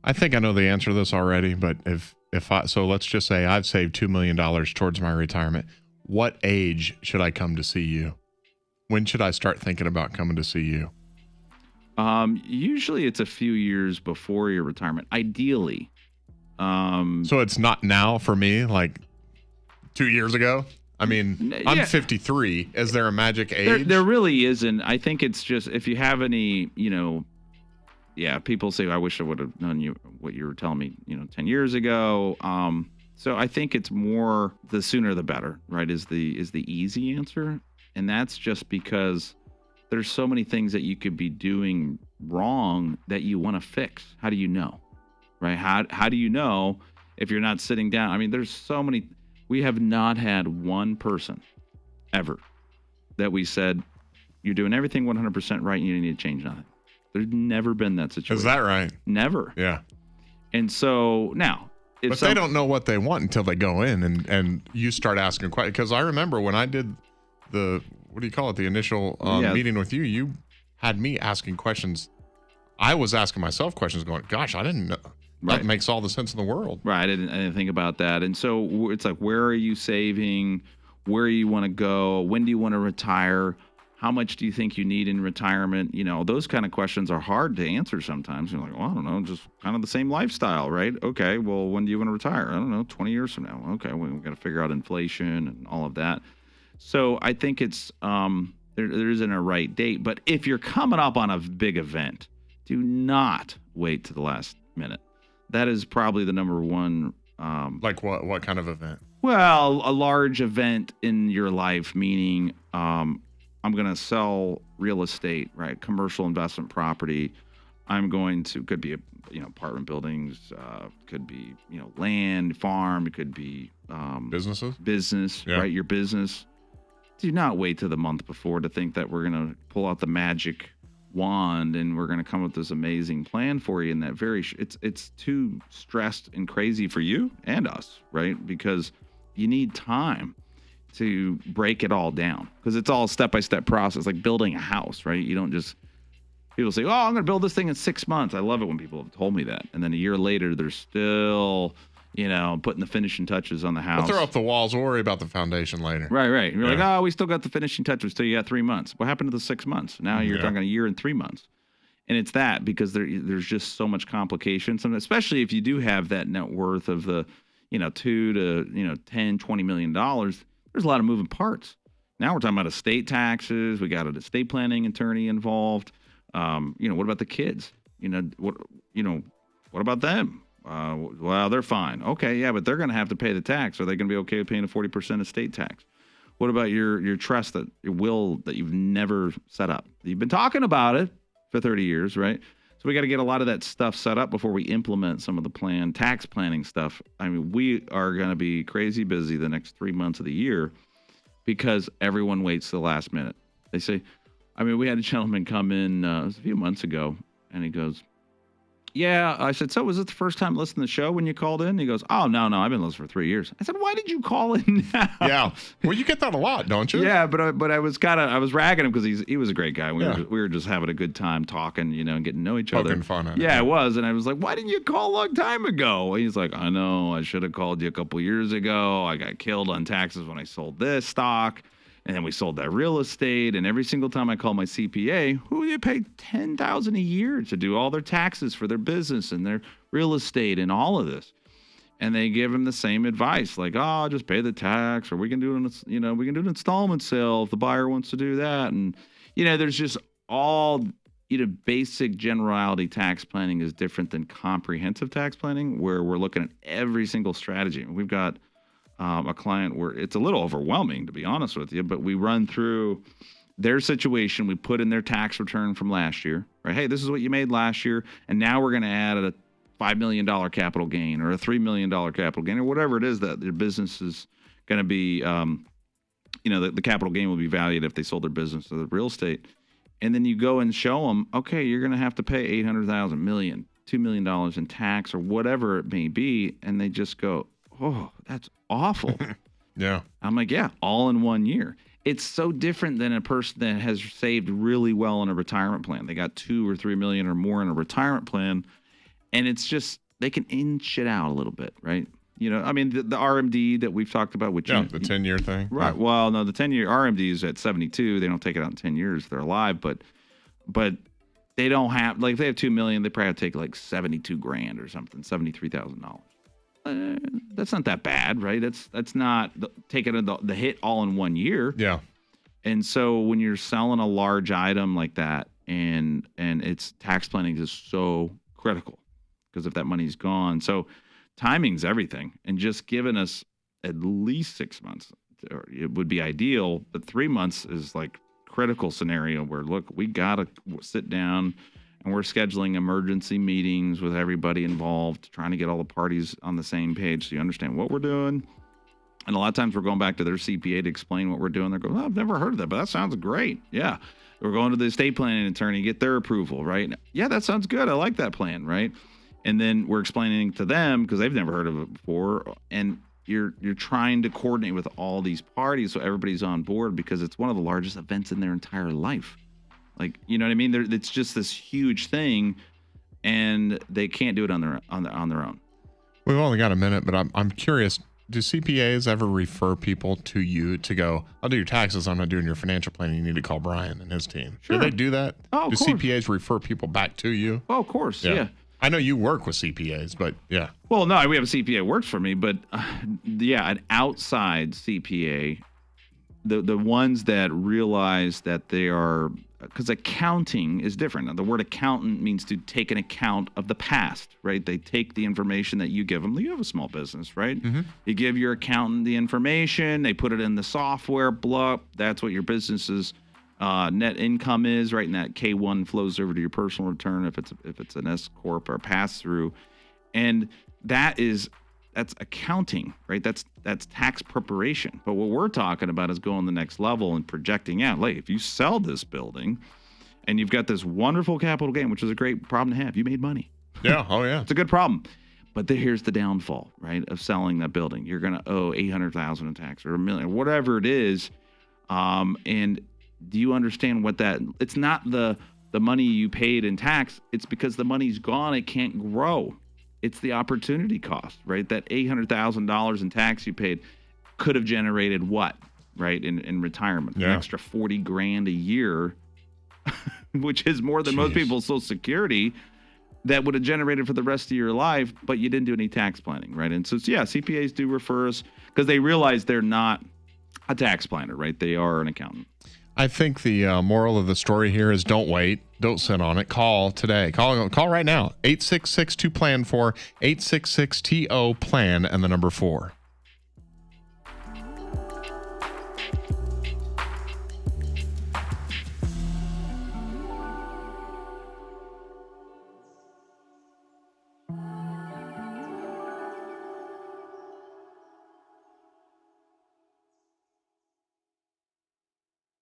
I think I know the answer to this already, but so let's just say I've saved $2 million towards my retirement. What age should I come to see you? When should I start thinking about coming to see you? Usually it's a few years before your retirement, ideally. So it's not now for me, like 2 years ago? I mean, I'm 53. Is there a magic age? There really isn't. I think it's just if you have any, people say, I wish I would have known what you were telling me, 10 years ago. So I think it's more the sooner the better, right? Is the easy answer. And that's just because there's so many things that you could be doing wrong that you want to fix. How do you know? Right? How do you know if you're not sitting down? I mean, there's so many. We have not had one person ever that we said, you're doing everything 100% right and you need to change nothing. There's never been that situation. Is that right? Never. Yeah. And so now, they don't know what they want until they go in and you start asking questions. Because I remember when I did the initial meeting with you, you had me asking questions. I was asking myself questions going, gosh, I didn't know. That makes all the sense in the world. Right. I didn't think about that. And so it's like, where are you saving? Where you want to go? When do you want to retire? How much do you think you need in retirement? Those kind of questions are hard to answer sometimes. You're like, well, I don't know, just kind of the same lifestyle, right? Okay, well, when do you want to retire? I don't know, 20 years from now. Okay, we've got to figure out inflation and all of that. So I think it's there isn't a right date. But if you're coming up on a big event, do not wait to the last minute. That is probably the number one. Like what kind of event? Well, a large event in your life, meaning I'm going to sell real estate, right? Commercial investment property. I'm going to, could be, apartment buildings, could be, land, farm. It could be business, yeah. Right? Your business. Do not wait till the month before to think that we're going to pull out the magic wand and we're going to come up with this amazing plan for you. And that it's too stressed and crazy for you and us, right? Because you need time to break it all down, because it's all step-by-step process, like building a house, right? You don't just, people say, oh, I'm going to build this thing in 6 months. I love it when people have told me that. And then a year later, they're still, putting the finishing touches on the house. We'll throw up the walls, we'll worry about the foundation later. Right. You're like, oh, we still got the finishing touches till you got 3 months. What happened to the 6 months? Now you're talking a year and 3 months. And it's that, because there's just so much complication, especially if you do have that net worth of the, $2 to, $10, $20 million. There's a lot of moving parts. Now we're talking about estate taxes. We got an estate planning attorney involved. What about the kids? What about them? Well, they're fine. Okay, yeah, but they're going to have to pay the tax. Are they going to be okay with paying a 40% estate tax? What about your trust, your will that you've never set up? You've been talking about it for 30 years, right? So we got to get a lot of that stuff set up before we implement some of the tax planning stuff. I mean, we are going to be crazy busy the next 3 months of the year because everyone waits to the last minute. They say, we had a gentleman come in it was a few months ago, and he goes, yeah. I said, so was it the first time listening to the show when you called in? He goes, oh, no, I've been listening for 3 years. I said, why did you call in now? Yeah. Well, you get that a lot, don't you? Yeah, but I was ragging him because he was a great guy. We were just having a good time talking, and getting to know each other. Poking fun at it. Yeah, it was. And I was like, why didn't you call a long time ago? And he's like, I know, I should have called you a couple years ago. I got killed on taxes when I sold this stock. And then we sold that real estate. And every single time I call my CPA, who you pay $10,000 a year to do all their taxes for their business and their real estate and all of this. And they give him the same advice, like, oh, just pay the tax, or we can do an installment sale if the buyer wants to do that. And, there's just all, basic generality tax planning is different than comprehensive tax planning, where we're looking at every single strategy. We've got a client where it's a little overwhelming, to be honest with you, but we run through their situation. We put in their tax return from last year, right? Hey, this is what you made last year, and now we're going to add a $5 million capital gain or a $3 million capital gain or whatever it is that their business is going to be, the capital gain will be valued if they sold their business or the real estate. And then you go and show them, okay, you're going to have to pay $800,000, million, $2 million in tax or whatever it may be. And they just go, oh, that's awful. Yeah. I'm like, yeah, all in 1 year. It's so different than a person that has saved really well in a retirement plan. They got 2 or 3 million or more in a retirement plan, And it's just, they can inch it out a little bit, right? You know, I mean, the RMD that we've talked about, which the 10-year thing, right? Yeah. Well, no, the 10-year RMD is at 72. They don't take it out in 10 years; they're alive. But they don't have, like, if they have $2 million, they probably have to take like $72,000 or something, $73,000. That's not that bad, right? That's not taking the hit all in 1 year. Yeah. And so when you're selling a large item like that, and it's tax planning is so critical, because if that money's gone, so timing's everything, and just giving us at least 6 months, it would be ideal, but 3 months is like critical scenario where, look, we gotta sit down and we're scheduling emergency meetings with everybody involved, trying to get all the parties on the same page so you understand what we're doing. And a lot of times we're going back to their CPA to explain what we're doing. They're going, oh, I've never heard of that, but that sounds great. Yeah. We're going to the estate planning attorney, get their approval, right? Yeah, that sounds good. I like that plan, right? And then we're explaining to them, because they've never heard of it before. And you're trying to coordinate with all these parties so everybody's on board, because it's one of the largest events in their entire life. Like, you know what I mean? It's just this huge thing, and they can't do it on their own. We've only got a minute, but I'm curious. Do CPAs ever refer people to you to go, I'll do your taxes, I'm not doing your financial planning, you need to call Brian and his team? Sure. Do they do that? Oh, do CPAs refer people back to you? Oh, of course, yeah. I know you work with CPAs, but yeah. Well, no, we have a CPA that works for me, but an outside CPA, the ones that realize that they are, because accounting is different. Now, the word accountant means to take an account of the past, right? They take the information that you give them. You have a small business, right? Mm-hmm. You give your accountant the information, they put it in the software, blah, that's what your business's net income is, right? And that K1 flows over to your personal return if it's an S corp or a pass through, and that's accounting, right? That's tax preparation. But what we're talking about is going the next level and projecting out. Like, if you sell this building and you've got this wonderful capital gain, which is a great problem to have, you made money. Yeah. Oh yeah. It's a good problem. But here's the downfall, right? Of selling that building, you're going to owe $800,000 in tax or $1 million, whatever it is, and do you understand what that? It's not the money you paid in tax. It's because the money's gone. It can't grow. It's the opportunity cost, right? That $800,000 in tax you paid could have generated what, right? In retirement, an extra $40,000 a year, which is more than most people's Social Security, that would have generated for the rest of your life, but you didn't do any tax planning, right? And so, CPAs do refer us because they realize they're not a tax planner, right? They are an accountant. I think the moral of the story here is don't wait. Don't sit on it. Call today. Call right now. 866-2-PLAN-4, 866-TO-PLAN, and the number 4.